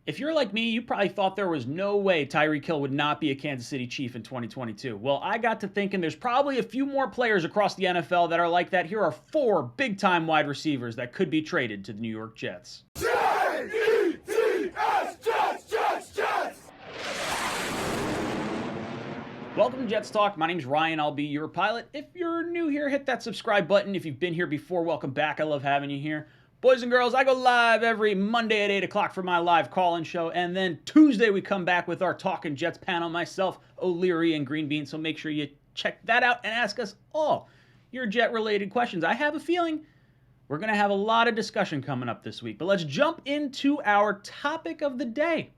If you're like me, you probably thought there was no way Tyreek Hill would not be a Kansas City Chief in 2022. Well, I got to thinking there's probably a few more players across the NFL that are like that. Here are 4 big-time wide receivers that could be traded to the New York Jets. Jets, Jets, Jets, Jets! Welcome to Jets Talk. My name's Ryan. I'll be your pilot. If you're new here, hit that subscribe button. If you've been here before, welcome back. I love having you here. Boys and girls, I go live every Monday at 8 o'clock for my live call-in show, and then Tuesday we come back with our Talking Jets panel, myself, O'Leary, and Green Bean, so make sure you check that out and ask us all your Jet-related questions. I have a feeling we're going to have a lot of discussion coming up this week, but let's jump into our topic of the day,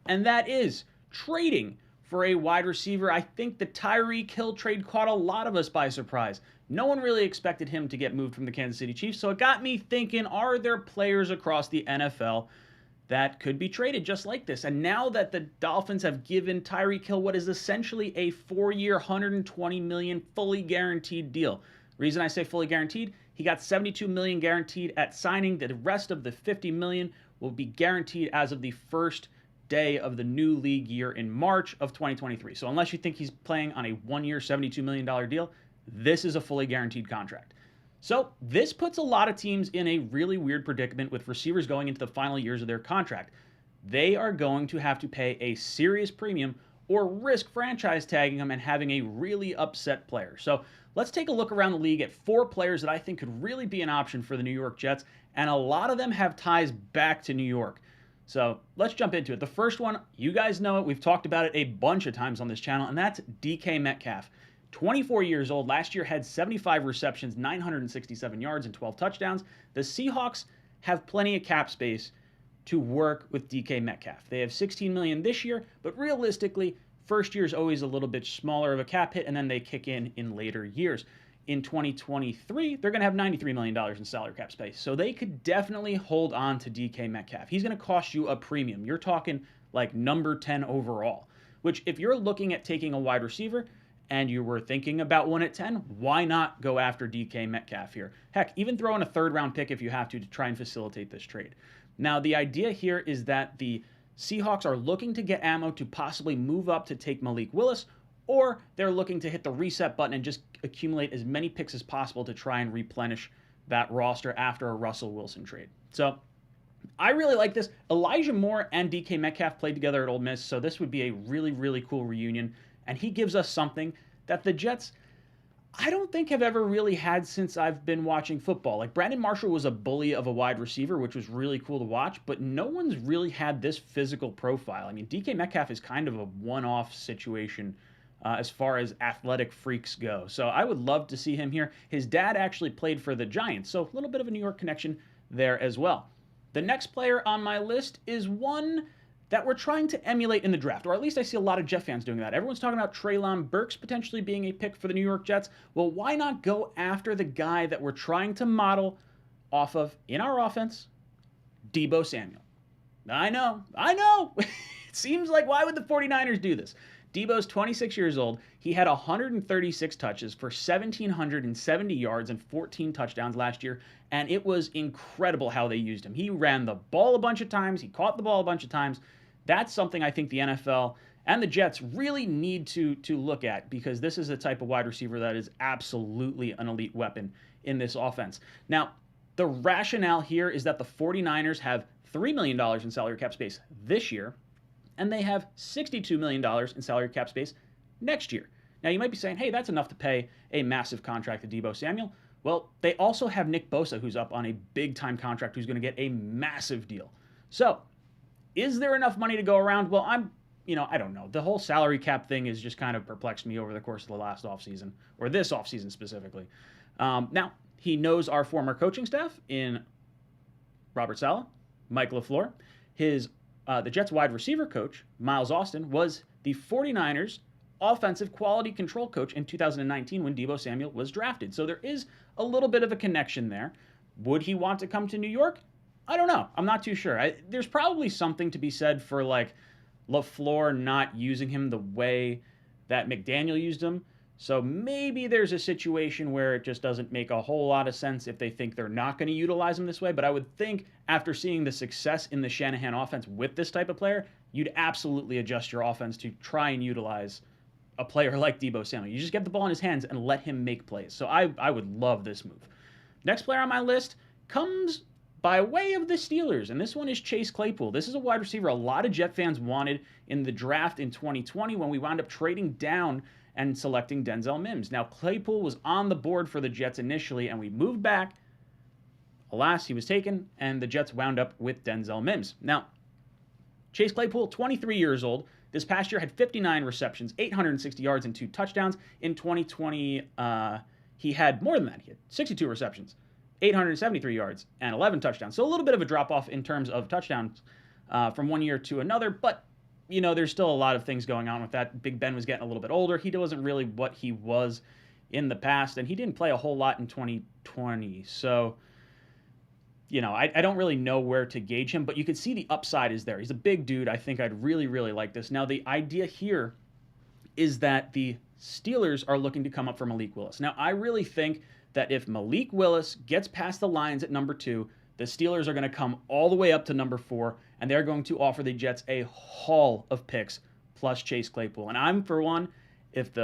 and that is trading for a wide receiver. I think the Tyreek Hill trade caught a lot of us by surprise. No one really expected him to get moved from the Kansas City Chiefs, so it got me thinking, are there players across the NFL that could be traded just like this? And now that the Dolphins have given Tyreek Hill what is essentially a 4-year, $120 million fully guaranteed deal. The reason I say fully guaranteed, he got $72 million guaranteed at signing. The rest of the $50 million will be guaranteed as of the first day of the new league year in March of 2023. So unless you think he's playing on a 1-year, $72 million deal, this is a fully guaranteed contract. So this puts a lot of teams in a really weird predicament with receivers going into the final years of their contract. They are going to have to pay a serious premium or risk franchise tagging them and having a really upset player. So let's take a look around the league at 4 players that I think could really be an option for the New York Jets, and a lot of them have ties back to New York. So let's jump into it. The first one, you guys know it. We've talked about it a bunch of times on this channel, and that's DK Metcalf. 24 years old, last year had 75 receptions, 967 yards, and 12 touchdowns. The Seahawks have plenty of cap space to work with DK Metcalf. They have $16 million this year, but realistically, first year is always a little bit smaller of a cap hit, and then they kick in later years. In 2023, they're going to have $93 million in salary cap space, so they could definitely hold on to DK Metcalf. He's going to cost you a premium. You're talking like number 10 overall, which if you're looking at taking a wide receiver, and you were thinking about 1 at 10, why not go after DK Metcalf here? Heck, even throw in a 3rd-round pick if you have to try and facilitate this trade. Now, the idea here is that the Seahawks are looking to get ammo to possibly move up to take Malik Willis, or they're looking to hit the reset button and just accumulate as many picks as possible to try and replenish that roster after a Russell Wilson trade. So I really like this. Elijah Moore and DK Metcalf played together at Ole Miss, so this would be a really, really cool reunion. And he gives us something that the Jets, I don't think, have ever really had since I've been watching football. Like, Brandon Marshall was a bully of a wide receiver, which was really cool to watch, but no one's really had this physical profile. I mean, DK Metcalf is kind of a one-off situation as far as athletic freaks go. So I would love to see him here. His dad actually played for the Giants, so a little bit of a New York connection there as well. The next player on my list is one that we're trying to emulate in the draft, or at least I see a lot of Jet fans doing that. Everyone's talking about Treylon Burks potentially being a pick for the New York Jets. Well, why not go after the guy that we're trying to model off of in our offense, DEEBO Samuel? I know. It seems like, why would the 49ers do this? DEEBO's 26 years old. He had 136 touches for 1,770 yards and 14 touchdowns last year, and it was incredible how they used him. He ran the ball a bunch of times. He caught the ball a bunch of times. That's something I think the NFL and the Jets really need to look at, because this is the type of wide receiver that is absolutely an elite weapon in this offense. Now, the rationale here is that the 49ers have $3 million in salary cap space this year, and they have $62 million in salary cap space next year. Now, you might be saying, hey, that's enough to pay a massive contract to DEEBO Samuel. Well, they also have Nick Bosa, who's up on a big-time contract, who's going to get a massive deal. So, is there enough money to go around? Well, I don't know. The whole salary cap thing has just kind of perplexed me over the course of the last offseason, or this offseason specifically. Now, he knows our former coaching staff in Robert Saleh, Mike LaFleur. The Jets wide receiver coach, Miles Austin, was the 49ers offensive quality control coach in 2019 when DEEBO Samuel was drafted. So there is a little bit of a connection there. Would he want to come to New York? I don't know. I'm not too sure. There's probably something to be said for, like, LaFleur not using him the way that McDaniel used him. So maybe there's a situation where it just doesn't make a whole lot of sense if they think they're not going to utilize him this way. But I would think after seeing the success in the Shanahan offense with this type of player, you'd absolutely adjust your offense to try and utilize a player like DEEBO Samuel. You just get the ball in his hands and let him make plays. So I would love this move. Next player on my list comes by way of the Steelers, and this one is Chase Claypool. This is a wide receiver a lot of Jet fans wanted in the draft in 2020 when we wound up trading down and selecting Denzel Mims. Now, Claypool was on the board for the Jets initially, and we moved back. Alas, he was taken, and the Jets wound up with Denzel Mims. Now, Chase Claypool, 23 years old. This past year had 59 receptions, 860 yards, and 2 touchdowns. In 2020, he had more than that. He had 62 receptions, 873 yards, and 11 touchdowns. So a little bit of a drop-off in terms of touchdowns from one year to another, but you know, there's still a lot of things going on with that. Big Ben was getting a little bit older. He wasn't really what he was in the past, and he didn't play a whole lot in 2020. So, you know, I don't really know where to gauge him, but you can see the upside is there. He's a big dude. I think I'd really, really like this. Now, the idea here is that the Steelers are looking to come up for Malik Willis. Now, I really think that if Malik Willis gets past the Lions at number 2, the Steelers are going to come all the way up to number 4, and they're going to offer the Jets a haul of picks plus Chase Claypool. And I'm, for one, if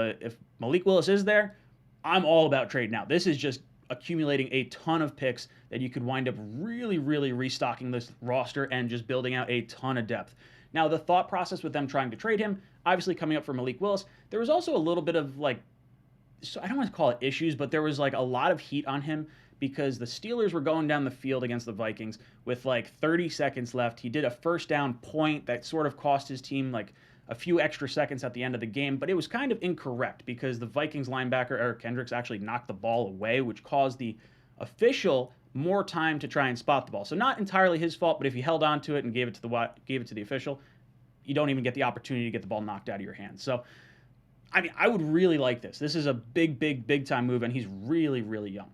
Malik Willis is there, I'm all about trading out. This is just accumulating a ton of picks that you could wind up really, really restocking this roster and just building out a ton of depth. Now, the thought process with them trying to trade him, obviously coming up for Malik Willis, there was also a little bit of so I don't want to call it issues, but there was a lot of heat on him because the Steelers were going down the field against the Vikings with 30 seconds left. He did a first down point that sort of cost his team a few extra seconds at the end of the game, but it was kind of incorrect because the Vikings linebacker Eric Kendricks actually knocked the ball away, which caused the official more time to try and spot the ball. So not entirely his fault, but if he held on to it and gave it to the official, you don't even get the opportunity to get the ball knocked out of your hands. So I mean, I would really like this. This is a big, big, big time move, and he's really, really young.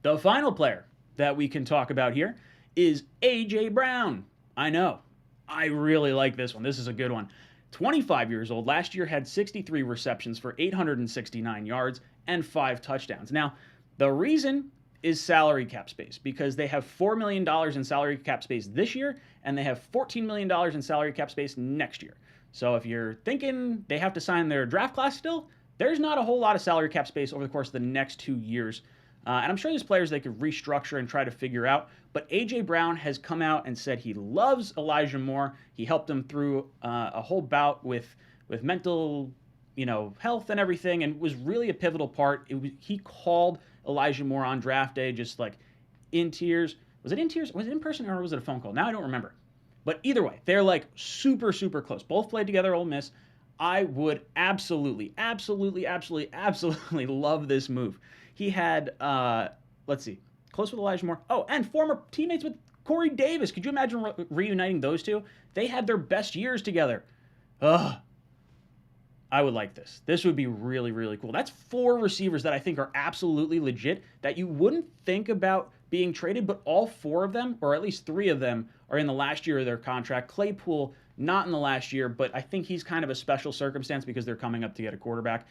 The final player that we can talk about here is A.J. Brown. I know. I really like this one. This is a good one. 25 years old. Last year had 63 receptions for 869 yards and 5 touchdowns. Now, the reason is salary cap space because they have $4 million in salary cap space this year, and they have $14 million in salary cap space next year. So if you're thinking they have to sign their draft class still, there's not a whole lot of salary cap space over the course of the next 2 years. And I'm sure there's players they could restructure and try to figure out. But A.J. Brown has come out and said he loves Elijah Moore. He helped him through a whole bout with mental, health and everything, and was really a pivotal part. He called Elijah Moore on draft day just in tears. Was it in tears? Was it in person or was it a phone call? Now I don't remember. But either way, they're super, super close. Both played together at Ole Miss. I would absolutely, absolutely, absolutely, absolutely love this move. He had, close with Elijah Moore. Oh, and former teammates with Corey Davis. Could you imagine reuniting those two? They had their best years together. Ugh. I would like this. This would be really, really cool. That's 4 receivers that I think are absolutely legit that you wouldn't think about being traded, but all 4 of them, or at least 3 of them, are in the last year of their contract. Claypool, not in the last year, but I think he's kind of a special circumstance because they're coming up to get a quarterback.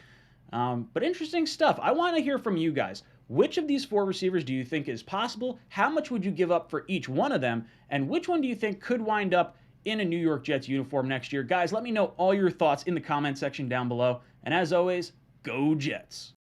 But interesting stuff. I want to hear from you guys. Which of these 4 receivers do you think is possible? How much would you give up for each one of them? And which one do you think could wind up in a New York Jets uniform next year? Guys, let me know all your thoughts in the comment section down below. And as always, go Jets.